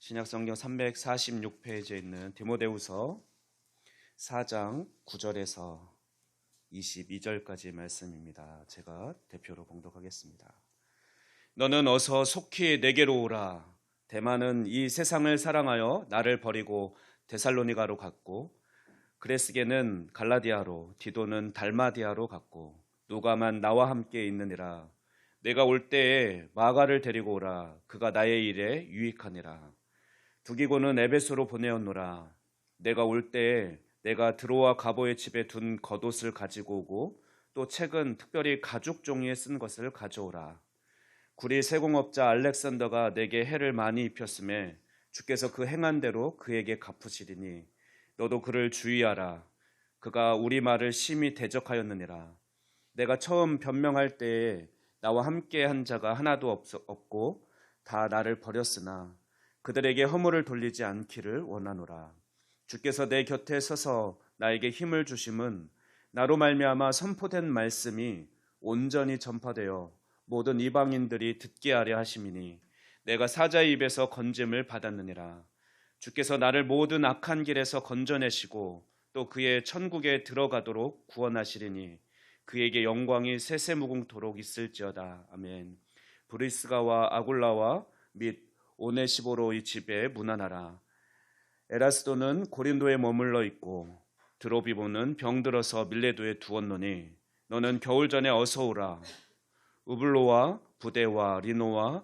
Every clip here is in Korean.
신약성경 346페이지에 있는 디모데후서 4장 9절에서 22절까지의 말씀입니다. 제가 대표로 봉독하겠습니다. 너는 어서 속히 내게로 오라. 데마는 이 세상을 사랑하여 나를 버리고 데살로니가로 갔고, 그레스게는 갈라디아로, 디도는 달마디아로 갔고, 누가만 나와 함께 있느니라. 내가 올 때에 마가를 데리고 오라. 그가 나의 일에 유익하니라. 두기고는 에베소로 보내었노라. 내가 올 때에 내가 드로아 가보의 집에 둔 겉옷을 가지고 오고, 또 책은 특별히 가죽 종이에 쓴 것을 가져오라. 구리 세공업자 알렉산더가 내게 해를 많이 입혔음에 주께서 그 행한 대로 그에게 갚으시리니 너도 그를 주의하라. 그가 우리 말을 심히 대적하였느니라. 내가 처음 변명할 때에 나와 함께 한 자가 하나도 없고 다 나를 버렸으나 그들에게 허물을 돌리지 않기를 원하노라. 주께서 내 곁에 서서 나에게 힘을 주심은 나로 말미암아 선포된 말씀이 온전히 전파되어 모든 이방인들이 듣게 하려 하심이니 내가 사자의 입에서 건짐을 받았느니라. 주께서 나를 모든 악한 길에서 건져내시고 또 그의 천국에 들어가도록 구원하시리니 그에게 영광이 세세무궁토록 있을지어다. 아멘. 브리스가와 아굴라와 및 오네시보로 이 집에 문안하라. 에라스도는 고린도에 머물러 있고 드로비보는 병들어서 밀레도에 두었노니 너는 겨울 전에 어서 오라. 우블로와 부데와 리노와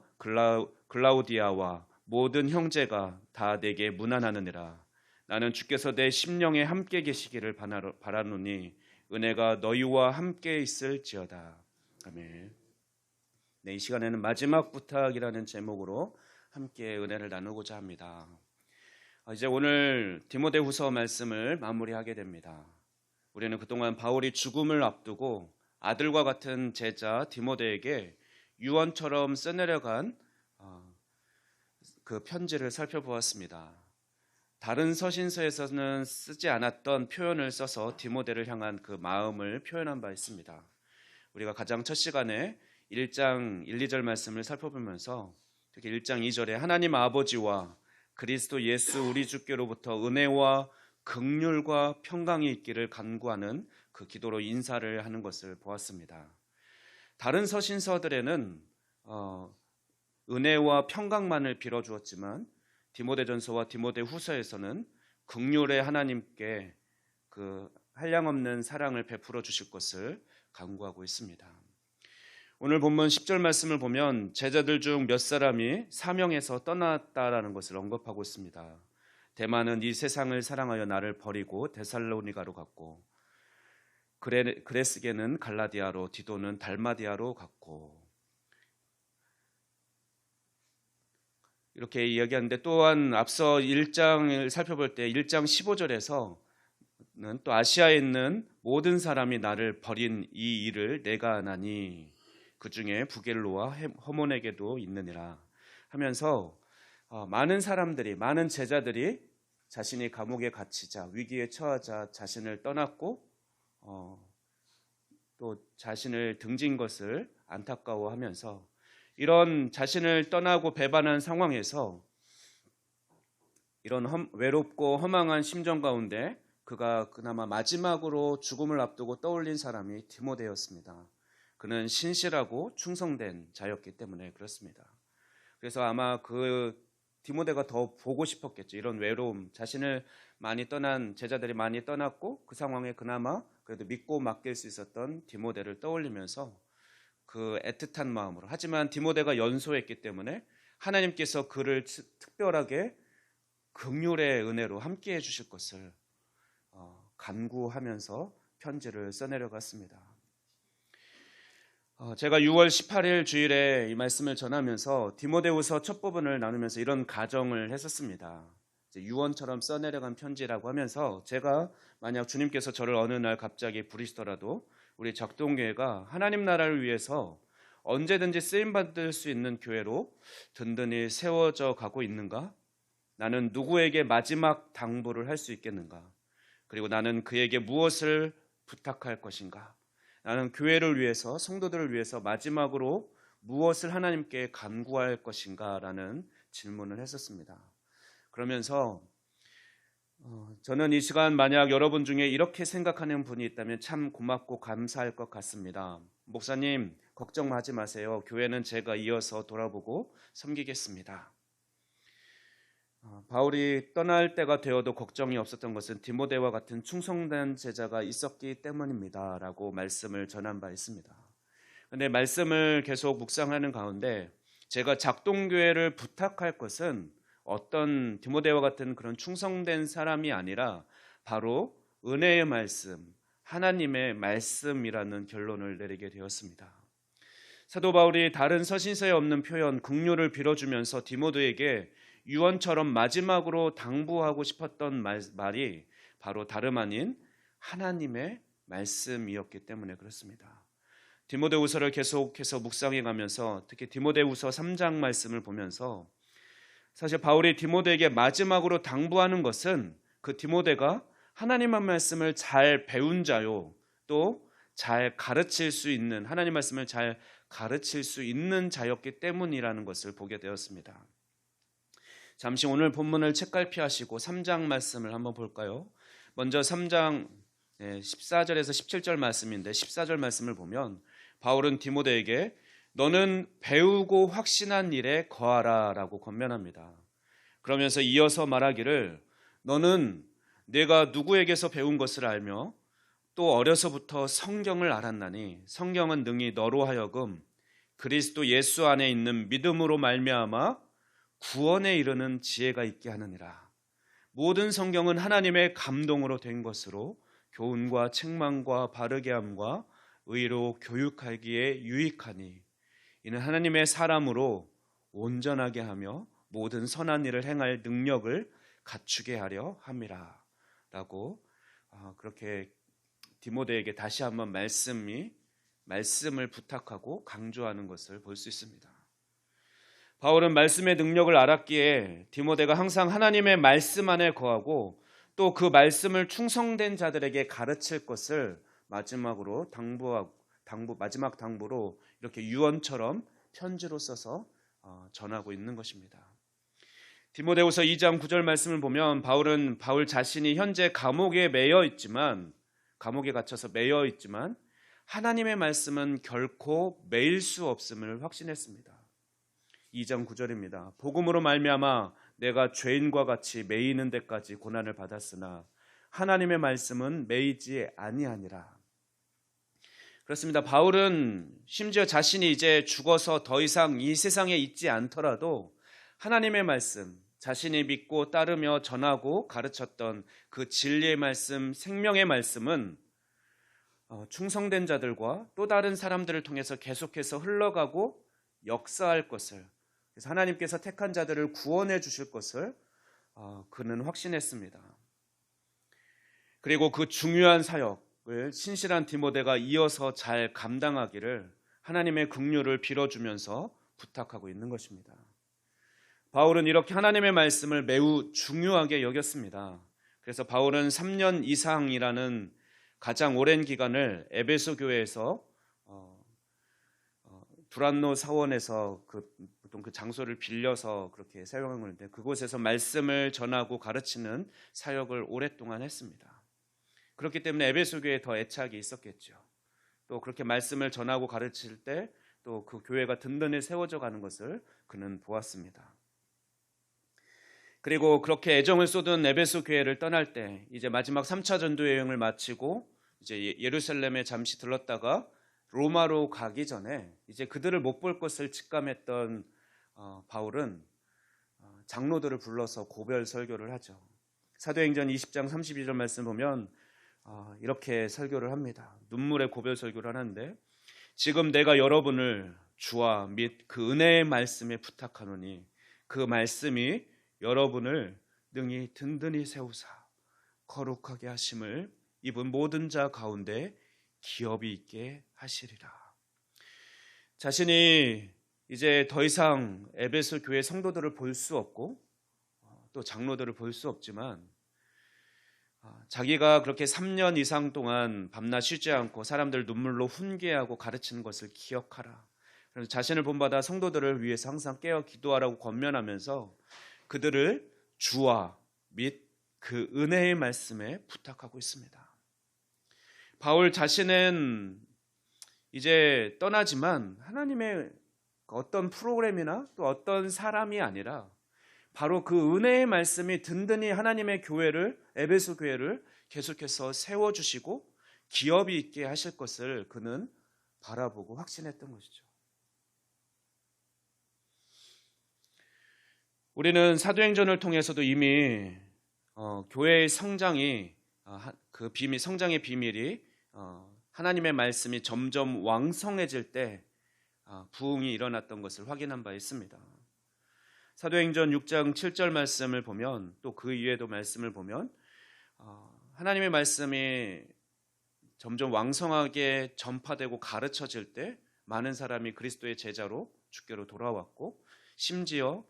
글라우디아와 모든 형제가 다 내게 문안하느니라. 나는 주께서 내 심령에 함께 계시기를 바라노니 은혜가 너희와 함께 있을지어다. 아멘. 네, 이 시간에는 마지막 부탁이라는 제목으로 함께 은혜를 나누고자 합니다. 이제 오늘 디모데후서 말씀을 마무리하게 됩니다. 우리는 그동안 바울이 죽음을 앞두고 아들과 같은 제자 디모데에게 유언처럼 써내려간 그 편지를 살펴보았습니다. 다른 서신서에서는 쓰지 않았던 표현을 써서 디모데를 향한 그 마음을 표현한 바 있습니다. 우리가 가장 첫 시간에 1장 1, 2절 말씀을 살펴보면서 특히 1장 2절에 하나님 아버지와 그리스도 예수 우리 주께로부터 은혜와 긍휼과 평강이 있기를 간구하는 그 기도로 인사를 하는 것을 보았습니다. 다른 서신서들에는 은혜와 평강만을 빌어주었지만 디모데전서와 디모데후서에서는 긍휼의 하나님께 그 한량없는 사랑을 베풀어 주실 것을 간구하고 있습니다. 오늘 본문 10절 말씀을 보면 제자들 중 몇 사람이 사명에서 떠났다라는 것을 언급하고 있습니다. 데마는 이 세상을 사랑하여 나를 버리고 데살로니가로 갔고, 그레스게는 갈라디아로, 디도는 달마디아로 갔고, 이렇게 이야기하는데, 또한 앞서 1장을 살펴볼 때 1장 15절에서는 또 아시아에 있는 모든 사람이 나를 버린 이 일을 내가 아나니 그 중에 부겔로와 허몬에게도 있느니라 하면서 많은 사람들이, 많은 제자들이 자신이 감옥에 갇히자, 위기에 처하자 자신을 떠났고 또 자신을 등진 것을 안타까워하면서 이런 자신을 떠나고 배반한 상황에서 이런 외롭고 허망한 심정 가운데 그가 그나마 마지막으로 죽음을 앞두고 떠올린 사람이 디모데였습니다. 그는 신실하고 충성된 자였기 때문에 그렇습니다. 그래서 아마 그 디모데가 더 보고 싶었겠죠. 이런 외로움, 자신을 많이 떠난 제자들이 많이 떠났고 그 상황에 그나마 그래도 믿고 맡길 수 있었던 디모데를 떠올리면서 그 애틋한 마음으로, 하지만 디모데가 연소했기 때문에 하나님께서 그를 특별하게 긍휼의 은혜로 함께 해주실 것을 간구하면서 편지를 써내려갔습니다. 제가 6월 18일 주일에 이 말씀을 전하면서 디모데후서 첫 부분을 나누면서 이런 가정을 했었습니다. 유언처럼 써내려간 편지라고 하면서 제가 만약 주님께서 저를 어느 날 갑자기 부르시더라도 우리 작동교회가 하나님 나라를 위해서 언제든지 쓰임받을 수 있는 교회로 든든히 세워져 가고 있는가? 나는 누구에게 마지막 당부를 할 수 있겠는가? 그리고 나는 그에게 무엇을 부탁할 것인가? 나는 교회를 위해서, 성도들을 위해서 마지막으로 무엇을 하나님께 간구할 것인가? 라는 질문을 했었습니다. 그러면서 저는 이 시간 만약 여러분 중에 이렇게 생각하는 분이 있다면 참 고맙고 감사할 것 같습니다. 목사님, 걱정하지 마세요. 교회는 제가 이어서 돌아보고 섬기겠습니다. 바울이 떠날 때가 되어도 걱정이 없었던 것은 디모데와 같은 충성된 제자가 있었기 때문입니다. 라고 말씀을 전한 바 있습니다. 그런데 말씀을 계속 묵상하는 가운데 제가 작동교회를 부탁할 것은 어떤 디모데와 같은 그런 충성된 사람이 아니라 바로 은혜의 말씀, 하나님의 말씀이라는 결론을 내리게 되었습니다. 사도 바울이 다른 서신서에 없는 표현, 긍휼을 빌어주면서 디모데에게 유언처럼 마지막으로 당부하고 싶었던 말이 바로 다름 아닌 하나님의 말씀이었기 때문에 그렇습니다. 디모데후서를 계속해서 묵상해 가면서 특히 디모데후서 3장 말씀을 보면서 사실 바울이 디모데에게 마지막으로 당부하는 것은 그 디모데가 하나님의 말씀을 잘 배운 자요, 또 잘 가르칠 수 있는, 하나님 말씀을 잘 가르칠 수 있는 자였기 때문이라는 것을 보게 되었습니다. 잠시 오늘 본문을 책갈피하시고 3장 말씀을 한번 볼까요? 먼저 3장 14절에서 17절 말씀인데 14절 말씀을 보면 바울은 디모데에게 너는 배우고 확신한 일에 거하라 라고 권면합니다. 그러면서 이어서 말하기를 너는 내가 누구에게서 배운 것을 알며 또 어려서부터 성경을 알았나니 성경은 능히 너로 하여금 그리스도 예수 안에 있는 믿음으로 말미암아 구원에 이르는 지혜가 있게 하느니라. 모든 성경은 하나님의 감동으로 된 것으로 교훈과 책망과 바르게 함과 의로 교육하기에 유익하니 이는 하나님의 사람으로 온전하게 하며 모든 선한 일을 행할 능력을 갖추게 하려 함이라 라고 그렇게 디모데에게 다시 한번 말씀을 부탁하고 강조하는 것을 볼 수 있습니다. 바울은 말씀의 능력을 알았기에 디모데가 항상 하나님의 말씀 안에 거하고 또 그 말씀을 충성된 자들에게 가르칠 것을 마지막으로 마지막 당부로 이렇게 유언처럼 편지로 써서 전하고 있는 것입니다. 디모데후서 2장 9절 말씀을 보면 바울 자신이 현재 감옥에 갇혀서 매여 있지만 하나님의 말씀은 결코 매일 수 없음을 확신했습니다. 2장 9절입니다. 복음으로 말미암아 내가 죄인과 같이 매이는 데까지 고난을 받았으나 하나님의 말씀은 매이지 아니하니라. 그렇습니다. 바울은 심지어 자신이 이제 죽어서 더 이상 이 세상에 있지 않더라도 하나님의 말씀, 자신이 믿고 따르며 전하고 가르쳤던 그 진리의 말씀, 생명의 말씀은 충성된 자들과 또 다른 사람들을 통해서 계속해서 흘러가고 역사할 것을, 그래서 하나님께서 택한 자들을 구원해 주실 것을 그는 확신했습니다. 그리고 그 중요한 사역을 신실한 디모데가 이어서 잘 감당하기를 하나님의 긍휼을 빌어주면서 부탁하고 있는 것입니다. 바울은 이렇게 하나님의 말씀을 매우 중요하게 여겼습니다. 그래서 바울은 3년 이상이라는 가장 오랜 기간을 에베소 교회에서 두란노 사원에서 보통 그 장소를 빌려서 그렇게 사용한 건데 그곳에서 말씀을 전하고 가르치는 사역을 오랫동안 했습니다. 그렇기 때문에 에베소 교회에 더 애착이 있었겠죠. 또 그렇게 말씀을 전하고 가르칠 때 또 그 교회가 든든히 세워져 가는 것을 그는 보았습니다. 그리고 그렇게 애정을 쏟은 에베소 교회를 떠날 때 이제 마지막 3차 전도 여행을 마치고 이제 예루살렘에 잠시 들렀다가 로마로 가기 전에 이제 그들을 못 볼 것을 직감했던 바울은 장로들을 불러서 고별 설교를 하죠. 사도행전 20장 32절 말씀 보면 이렇게 설교를 합니다. 눈물의 고별 설교를 하는데 지금 내가 여러분을 주와 및 그 은혜의 말씀에 부탁하노니 그 말씀이 여러분을 능히 든든히 세우사 거룩하게 하심을 입은 모든 자 가운데 기업이 있게 하시리라. 자신이 이제 더 이상 에베소 교회 성도들을 볼 수 없고 또 장로들을 볼 수 없지만 자기가 그렇게 3년 이상 동안 밤낮 쉬지 않고 사람들 눈물로 훈계하고 가르치는 것을 기억하라. 그래서 자신을 본받아 성도들을 위해서 항상 깨어 기도하라고 권면하면서 그들을 주와 및 그 은혜의 말씀에 부탁하고 있습니다. 바울 자신은 이제 떠나지만 하나님의 어떤 프로그램이나 또 어떤 사람이 아니라 바로 그 은혜의 말씀이 든든히 하나님의 교회를, 에베소 교회를 계속해서 세워주시고 기업이 있게 하실 것을 그는 바라보고 확신했던 것이죠. 우리는 사도행전을 통해서도 이미 교회의 성장이 그 비밀, 성장의 비밀이 하나님의 말씀이 점점 왕성해질 때 부흥이 일어났던 것을 확인한 바 있습니다. 사도행전 6장 7절 말씀을 보면 또 그 이외에도 말씀을 보면 하나님의 말씀이 점점 왕성하게 전파되고 가르쳐질 때 많은 사람이 그리스도의 제자로 주께로 돌아왔고 심지어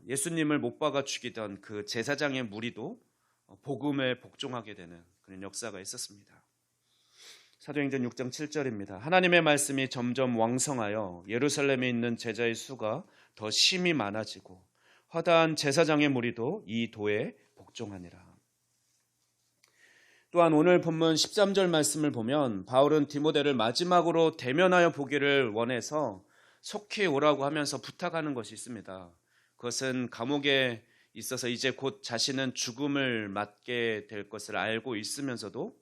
예수님을 못 박아 죽이던 그 제사장의 무리도 복음에 복종하게 되는 그런 역사가 있었습니다. 사도행전 6장 7절입니다. 하나님의 말씀이 점점 왕성하여 예루살렘에 있는 제자의 수가 더 심히 많아지고 허다한 제사장의 무리도 이 도에 복종하니라. 또한 오늘 본문 13절 말씀을 보면 바울은 디모데를 마지막으로 대면하여 보기를 원해서 속히 오라고 하면서 부탁하는 것이 있습니다. 그것은 감옥에 있어서 이제 곧 자신은 죽음을 맞게 될 것을 알고 있으면서도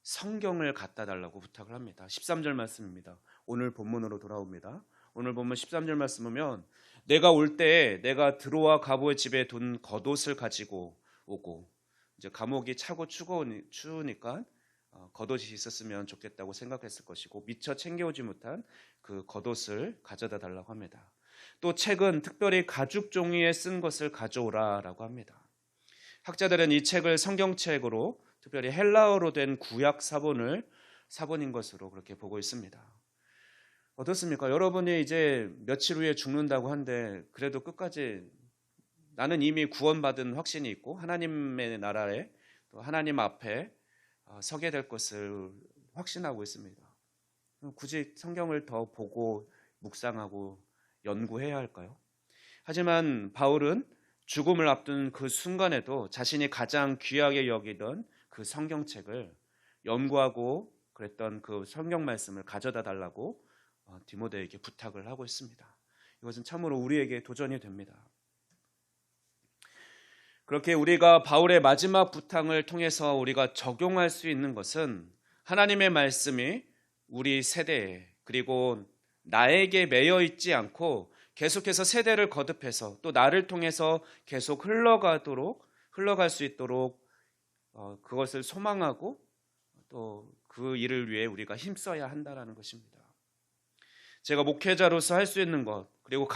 성경을 갖다 달라고 부탁을 합니다. 13절 말씀입니다. 오늘 본문으로 돌아옵니다. 오늘 본문 13절 말씀 보면 내가 올 때에 내가 드로아 가보의 집에 둔 겉옷을 가지고 오고, 이제 감옥이 차고 추우니까 겉옷이 있었으면 좋겠다고 생각했을 것이고 미처 챙겨오지 못한 그 겉옷을 가져다 달라고 합니다. 또 책은 특별히 가죽 종이에 쓴 것을 가져오라라고 합니다. 학자들은 이 책을 성경책으로 특별히 헬라어로 된 구약 사본인 것으로 그렇게 보고 있습니다. 어떻습니까? 여러분이 이제 며칠 후에 죽는다고 한데 그래도 끝까지 나는 이미 구원받은 확신이 있고 하나님의 나라에 또 하나님 앞에 서게 될 것을 확신하고 있습니다. 굳이 성경을 더 보고 묵상하고 연구해야 할까요? 하지만 바울은 죽음을 앞둔 그 순간에도 자신이 가장 귀하게 여기던 그 성경책을 연구하고 그랬던 그 성경 말씀을 가져다 달라고 디모데에게 부탁을 하고 있습니다. 이것은 참으로 우리에게 도전이 됩니다. 그렇게 우리가 바울의 마지막 부탁을 통해서 우리가 적용할 수 있는 것은 하나님의 말씀이 우리 세대에 그리고 나에게 매여 있지 않고 계속해서 세대를 거듭해서 또 나를 통해서 계속 흘러갈 수 있도록 그것을 소망하고 또 그 일을 위해 우리가 힘써야 한다는 것입니다. 제가 목회자로서 할 수 있는 것, 그리고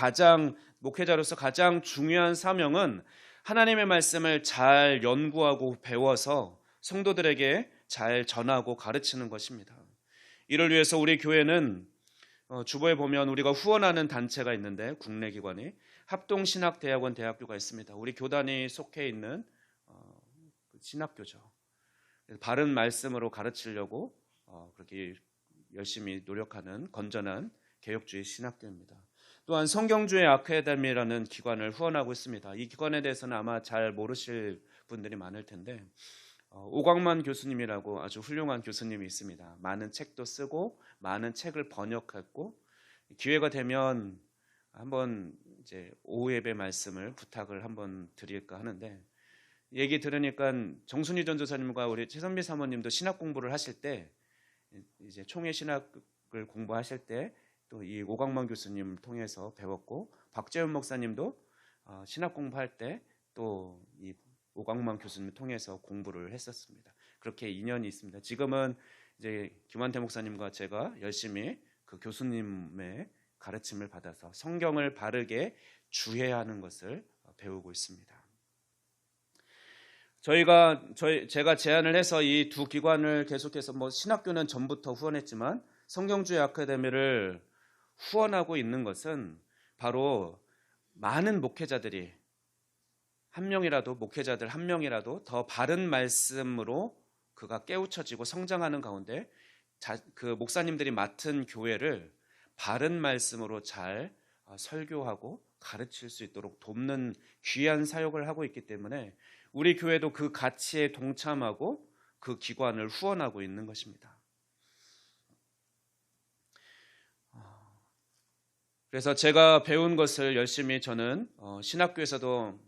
목회자로서 가장 중요한 사명은 하나님의 말씀을 잘 연구하고 배워서 성도들에게 잘 전하고 가르치는 것입니다. 이를 위해서 우리 교회는 주보에 보면 우리가 후원하는 단체가 있는데 국내 기관이 합동신학대학원 대학교가 있습니다. 우리 교단이 속해 있는 신학교죠. 바른 말씀으로 가르치려고 그렇게 열심히 노력하는 건전한 개혁주의 신학교입니다. 또한 성경주의 아카데미라는 기관을 후원하고 있습니다. 이 기관에 대해서는 아마 잘 모르실 분들이 많을 텐데 오광만 교수님이라고 아주 훌륭한 교수님이 있습니다. 많은 책도 쓰고 많은 책을 번역했고 기회가 되면 한번 이제 오후 예배 말씀을 부탁을 한번 드릴까 하는데 얘기 들으니까 정순희 전도사님과 우리 최선미 사모님도 신학 공부를 하실 때 이제 총회 신학을 공부하실 때 또 이 오광만 교수님 통해서 배웠고 박재훈 목사님도 신학 공부할 때 또 이 오광만 교수님 통해서 공부를 했었습니다. 그렇게 인연이 있습니다. 지금은 이제 김환태 목사님과 제가 열심히 그 교수님의 가르침을 받아서 성경을 바르게 주해하는 것을 배우고 있습니다. 제가 제안을 해서 이 두 기관을 계속해서 신학교는 전부터 후원했지만 성경주의 아카데미를 후원하고 있는 것은 바로 많은 목회자들 한 명이라도 더 바른 말씀으로 그가 깨우쳐지고 성장하는 가운데 그 목사님들이 맡은 교회를 바른 말씀으로 잘 설교하고 가르칠 수 있도록 돕는 귀한 사역을 하고 있기 때문에 우리 교회도 그 가치에 동참하고 그 기관을 후원하고 있는 것입니다. 그래서 제가 배운 것을 열심히 저는 신학교에서도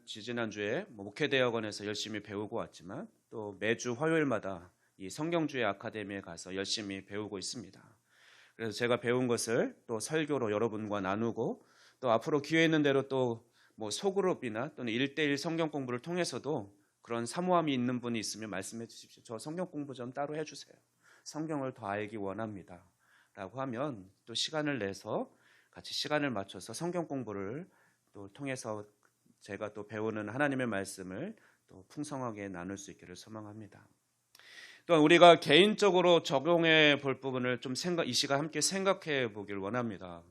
지난주에 목회대학원에서 열심히 배우고 왔지만 또 매주 화요일마다 이 성경주의 아카데미에 가서 열심히 배우고 있습니다. 그래서 제가 배운 것을 또 설교로 여러분과 나누고 또 앞으로 기회 있는 대로 또 소그룹이나 또는 1대1 성경 공부를 통해서도 그런 사모함이 있는 분이 있으면 말씀해 주십시오. 저 성경 공부 좀 따로 해주세요. 성경을 더 알기 원합니다. 라고 하면 또 시간을 내서 같이 시간을 맞춰서 성경 공부를 또 통해서 제가 또 배우는 하나님의 말씀을 또 풍성하게 나눌 수 있기를 소망합니다. 또한 우리가 개인적으로 적용해 볼 부분을 좀 이 시간 함께 생각해 보길 원합니다.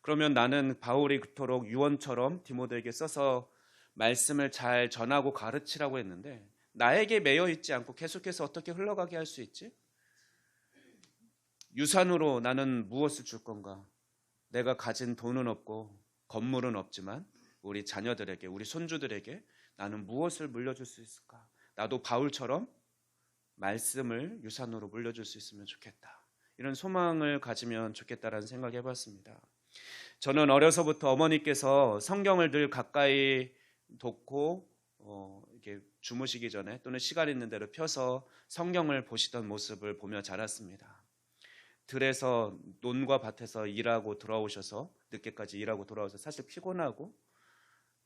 그러면 나는 바울이 그토록 유언처럼 디모데에게 써서 말씀을 잘 전하고 가르치라고 했는데 나에게 매여 있지 않고 계속해서 어떻게 흘러가게 할 수 있지? 유산으로 나는 무엇을 줄 건가? 내가 가진 돈은 없고 건물은 없지만 우리 자녀들에게, 우리 손주들에게 나는 무엇을 물려줄 수 있을까? 나도 바울처럼 말씀을 유산으로 물려줄 수 있으면 좋겠다. 이런 소망을 가지면 좋겠다라는 생각을 해봤습니다. 저는 어려서부터 어머니께서 성경을 늘 가까이 놓고 이렇게 주무시기 전에 또는 시간 있는 대로 펴서 성경을 보시던 모습을 보며 자랐습니다. 들에서 논과 밭에서 일하고 돌아오셔서 늦게까지 일하고 돌아와서 사실 피곤하고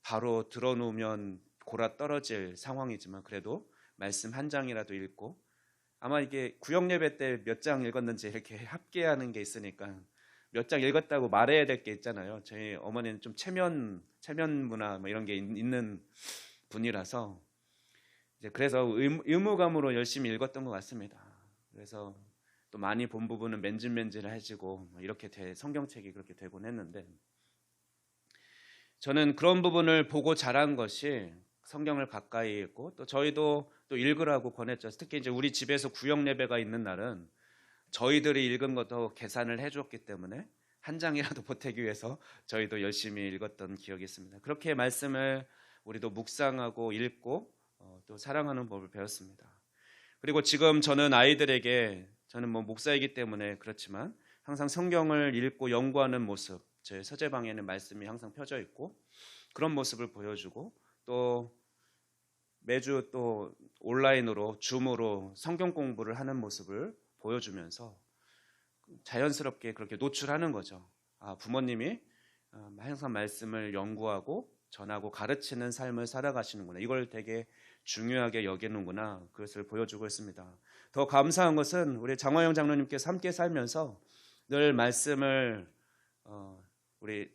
바로 들어놓으면 골아 떨어질 상황이지만 그래도 말씀 한 장이라도 읽고 아마 이게 구역 예배 때 몇 장 읽었는지 이렇게 합계하는 게 있으니까 몇 장 읽었다고 말해야 될 게 있잖아요. 저희 어머니는 좀 체면 문화 이런 게 있는 분이라서 이제 그래서 의무감으로 열심히 읽었던 것 같습니다. 그래서 또 많이 본 부분은 맨질맨질해지고 이렇게 성경책이 그렇게 되곤 했는데 저는 그런 부분을 보고 자란 것이 성경을 가까이 읽고 또 저희도 또 읽으라고 권했죠. 특히 이제 우리 집에서 구역 예배가 있는 날은 저희들이 읽은 것도 계산을 해줬기 때문에 한 장이라도 보태기 위해서 저희도 열심히 읽었던 기억이 있습니다. 그렇게 말씀을 우리도 묵상하고 읽고 또 사랑하는 법을 배웠습니다. 그리고 지금 저는 아이들에게 저는 목사이기 때문에 그렇지만 항상 성경을 읽고 연구하는 모습, 제 서재방에는 말씀이 항상 펴져 있고 그런 모습을 보여주고 또 매주 또 온라인으로 줌으로 성경 공부를 하는 모습을 보여주면서 자연스럽게 그렇게 노출하는 거죠. 부모님이 항상 말씀을 연구하고 전하고 가르치는 삶을 살아가시는구나. 이걸 되게 중요하게 여기는구나. 그것을 보여주고 있습니다. 더 감사한 것은 우리 장화영 장로님께서 함께 살면서 늘 말씀을 우리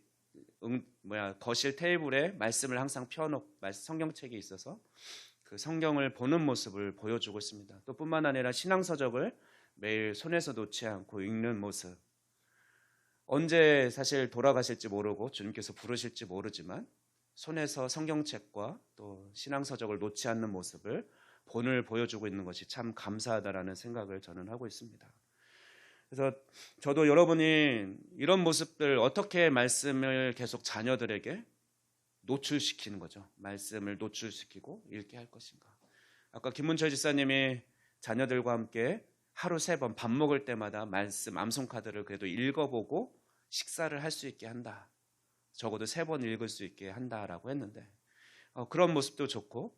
거실 테이블에 말씀을 항상 펴놓고 성경책이 있어서 그 성경을 보는 모습을 보여주고 있습니다. 또 뿐만 아니라 신앙서적을 매일 손에서 놓지 않고 읽는 모습. 언제 사실 돌아가실지 모르고 주님께서 부르실지 모르지만 손에서 성경책과 또 신앙서적을 놓지 않는 모습을 본을 보여주고 있는 것이 참 감사하다라는 생각을 저는 하고 있습니다. 그래서 저도 여러분이 이런 모습들 어떻게 말씀을 계속 자녀들에게 노출시키는 거죠. 말씀을 노출시키고 읽게 할 것인가. 아까 김문철 지사님이 자녀들과 함께 하루 3번 밥 먹을 때마다 말씀 암송카드를 그래도 읽어보고 식사를 할 수 있게 한다. 적어도 3번 읽을 수 있게 한다라고 했는데 그런 모습도 좋고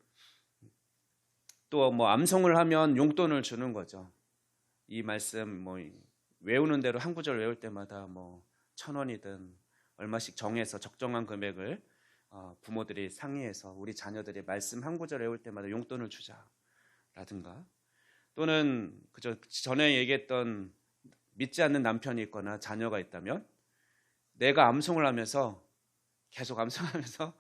또 암송을 하면 용돈을 주는 거죠. 이 말씀 외우는 대로 한 구절 외울 때마다 1,000원이든 얼마씩 정해서 적정한 금액을 부모들이 상의해서 우리 자녀들이 말씀 한 구절 외울 때마다 용돈을 주자라든가 또는 그저 전에 얘기했던 믿지 않는 남편이 있거나 자녀가 있다면 내가 암송을 하면서 계속 암송하면서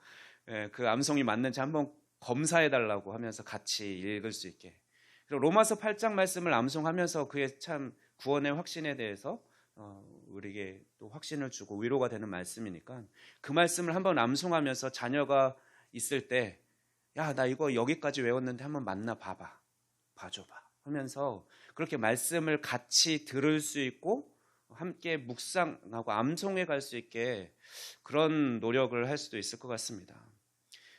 그 암송이 맞는지 한번 검사해달라고 하면서 같이 읽을 수 있게. 그리고 로마서 8장 말씀을 암송하면서 그의 참 구원의 확신에 대해서 우리에게 또 확신을 주고 위로가 되는 말씀이니까 그 말씀을 한번 암송하면서 자녀가 있을 때 야, 나 이거 여기까지 외웠는데 한번 만나 봐줘봐 하면서 그렇게 말씀을 같이 들을 수 있고 함께 묵상하고 암송해 갈 수 있게 그런 노력을 할 수도 있을 것 같습니다.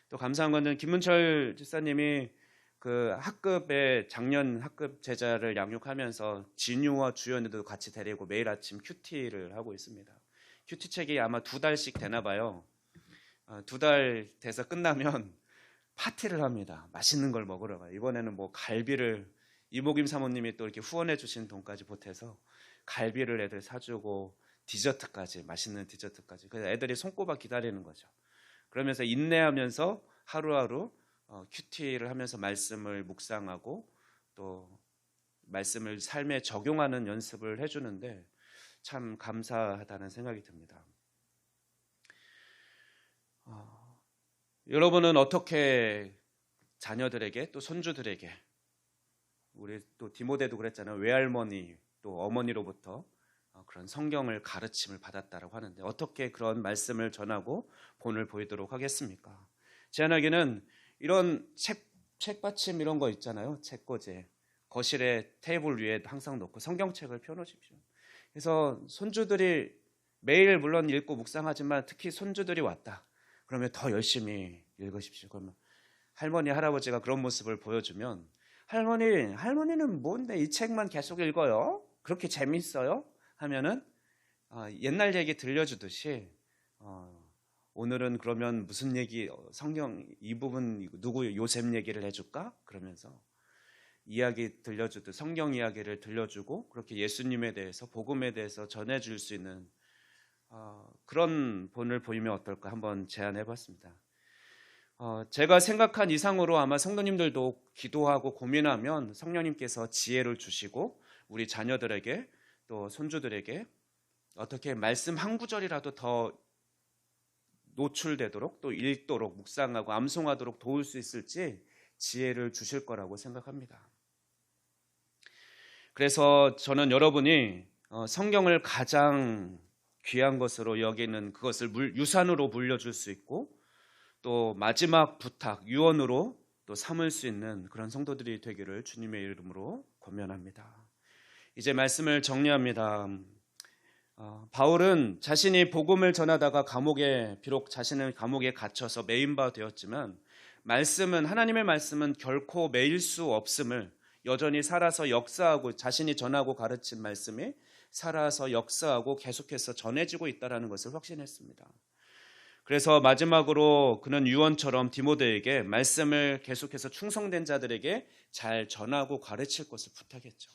또 감사한 것은 김문철 집사님이 그 학급에 작년 학급 제자를 양육하면서 진유와 주연이도 같이 데리고 매일 아침 큐티를 하고 있습니다. 큐티 책이 아마 2달씩 되나 봐요. 2달 돼서 끝나면 파티를 합니다. 맛있는 걸 먹으러 가요. 이번에는 뭐 갈비를 이모김 사모님이 또 이렇게 후원해 주신 돈까지 보태서 갈비를 애들 사주고 디저트까지, 맛있는 디저트까지. 그래서 애들이 손꼽아 기다리는 거죠. 그러면서 인내하면서 하루하루 큐티를 하면서 말씀을 묵상하고 또 말씀을 삶에 적용하는 연습을 해주는데 참 감사하다는 생각이 듭니다. 여러분은 어떻게 자녀들에게 또 손주들에게, 우리 또 디모데도 그랬잖아요. 외할머니 또 어머니로부터 그런 성경을 가르침을 받았다라고 하는데 어떻게 그런 말씀을 전하고 본을 보이도록 하겠습니까? 제안하기는 이런 책받침 이런 거 있잖아요. 책꽂이 거실에 테이블 위에 항상 놓고 성경책을 펴놓으십시오. 그래서 손주들이 매일 물론 읽고 묵상하지만 특히 손주들이 왔다 그러면 더 열심히 읽으십시오. 그러면 할머니 할아버지가 그런 모습을 보여주면 할머니는 뭔데 이 책만 계속 읽어요? 그렇게 재밌어요? 하면은 옛날 얘기 들려주듯이 오늘은 그러면 무슨 얘기, 성경 이 부분 누구 요셉 얘기를 해줄까? 그러면서 이야기 들려주듯 성경 이야기를 들려주고 그렇게 예수님에 대해서 복음에 대해서 전해줄 수 있는 그런 본을 보이면 어떨까 한번 제안해봤습니다. 제가 생각한 이상으로 아마 성도님들도 기도하고 고민하면 성령님께서 지혜를 주시고 우리 자녀들에게 또 손주들에게 어떻게 말씀 한 구절이라도 더 노출되도록 또 읽도록 묵상하고 암송하도록 도울 수 있을지 지혜를 주실 거라고 생각합니다. 그래서 저는 여러분이 성경을 가장 귀한 것으로 여기는 그것을 유산으로 물려줄 수 있고 또 마지막 부탁, 유언으로 또 삼을 수 있는 그런 성도들이 되기를 주님의 이름으로 권면합니다. 이제 말씀을 정리합니다. 바울은 자신이 복음을 전하다가 비록 자신은 감옥에 갇혀서 매인 바 되었지만 하나님의 말씀은 결코 매일 수 없음을 여전히 살아서 역사하고 자신이 전하고 가르친 말씀이 살아서 역사하고 계속해서 전해지고 있다는 것을 확신했습니다. 그래서 마지막으로 그는 유언처럼 디모데에게 말씀을 계속해서 충성된 자들에게 잘 전하고 가르칠 것을 부탁했죠.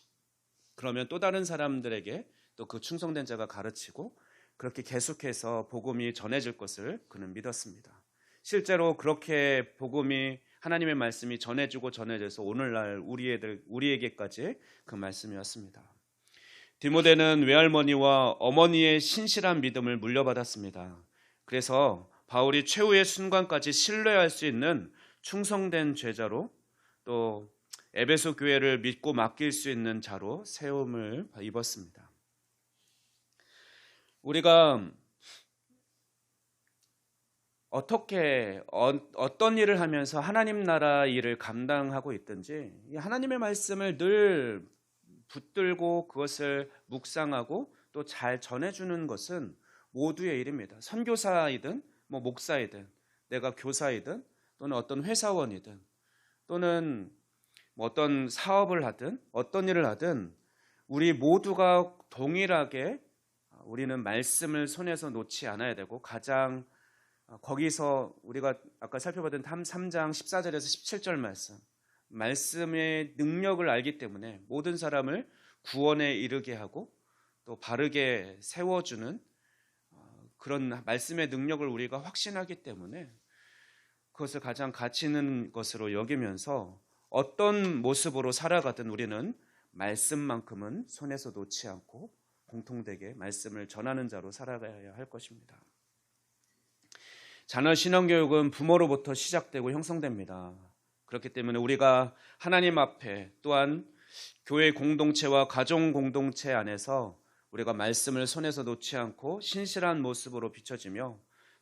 그러면 또 다른 사람들에게 또 그 충성된 자가 가르치고 그렇게 계속해서 복음이 전해질 것을 그는 믿었습니다. 실제로 그렇게 복음이 하나님의 말씀이 전해져서 오늘날 우리에게까지 그 말씀이 왔습니다. 디모데는 외할머니와 어머니의 신실한 믿음을 물려받았습니다. 그래서 바울이 최후의 순간까지 신뢰할 수 있는 충성된 제자로 또 에베소 교회를 믿고 맡길 수 있는 자로 세움을 입었습니다. 우리가 어떤 일을 하면서 하나님 나라 일을 감당하고 있든지 하나님의 말씀을 늘 붙들고 그것을 묵상하고 또 잘 전해주는 것은 모두의 일입니다. 선교사이든 목사이든 내가 교사이든 또는 어떤 회사원이든 또는 어떤 사업을 하든 어떤 일을 하든 우리 모두가 동일하게 우리는 말씀을 손에서 놓지 않아야 되고 가장 거기서 우리가 아까 살펴봤던 3장 14절에서 17절 말씀의 능력을 알기 때문에 모든 사람을 구원에 이르게 하고 또 바르게 세워주는 그런 말씀의 능력을 우리가 확신하기 때문에 그것을 가장 가치 있는 것으로 여기면서 어떤 모습으로 살아가든 우리는 말씀만큼은 손에서 놓지 않고 공통되게 말씀을 전하는 자로 살아가야 할 것입니다. 자녀 신앙교육은 부모로부터 시작되고 형성됩니다. 그렇기 때문에 우리가 하나님 앞에 또한 교회 공동체와 가정 공동체 안에서 우리가 말씀을 손에서 놓지 않고 신실한 모습으로 비춰지며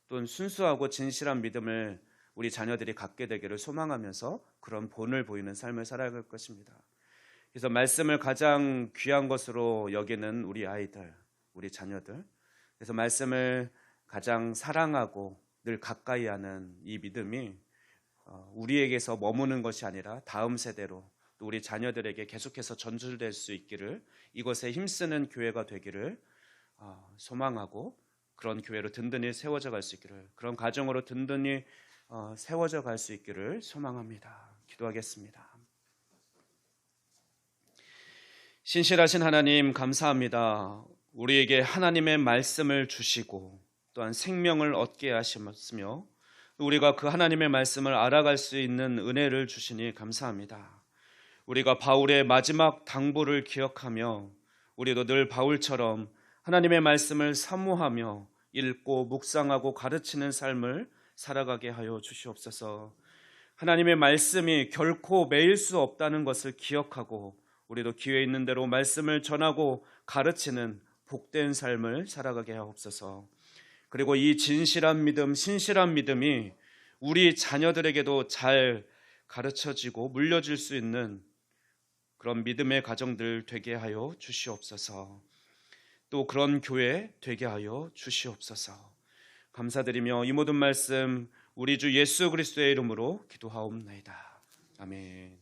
또는 순수하고 진실한 믿음을 우리 자녀들이 갖게 되기를 소망하면서 그런 본을 보이는 삶을 살아갈 것입니다. 그래서 말씀을 가장 귀한 것으로 여기는 우리 아이들, 우리 자녀들. 그래서 말씀을 가장 사랑하고 늘 가까이 하는 이 믿음이 우리에게서 머무는 것이 아니라 다음 세대로 또 우리 자녀들에게 계속해서 전달될 수 있기를, 이것에 힘쓰는 교회가 되기를 소망하고, 그런 교회로 든든히 세워져 갈 수 있기를, 그런 가정으로 든든히 세워져 갈 수 있기를 소망합니다. 기도하겠습니다. 신실하신 하나님, 감사합니다. 우리에게 하나님의 말씀을 주시고 또한 생명을 얻게 하셨으며 우리가 그 하나님의 말씀을 알아갈 수 있는 은혜를 주시니 감사합니다. 우리가 바울의 마지막 당부를 기억하며 우리도 늘 바울처럼 하나님의 말씀을 사모하며 읽고 묵상하고 가르치는 삶을 살아가게 하여 주시옵소서. 하나님의 말씀이 결코 매일 수 없다는 것을 기억하고 우리도 기회 있는 대로 말씀을 전하고 가르치는 복된 삶을 살아가게 하옵소서. 그리고 이 진실한 믿음, 신실한 믿음이 우리 자녀들에게도 잘 가르쳐지고 물려줄 수 있는 그런 믿음의 가정들 되게 하여 주시옵소서. 또 그런 교회 되게 하여 주시옵소서. 감사드리며 이 모든 말씀 우리 주 예수 그리스도의 이름으로 기도하옵나이다. 아멘.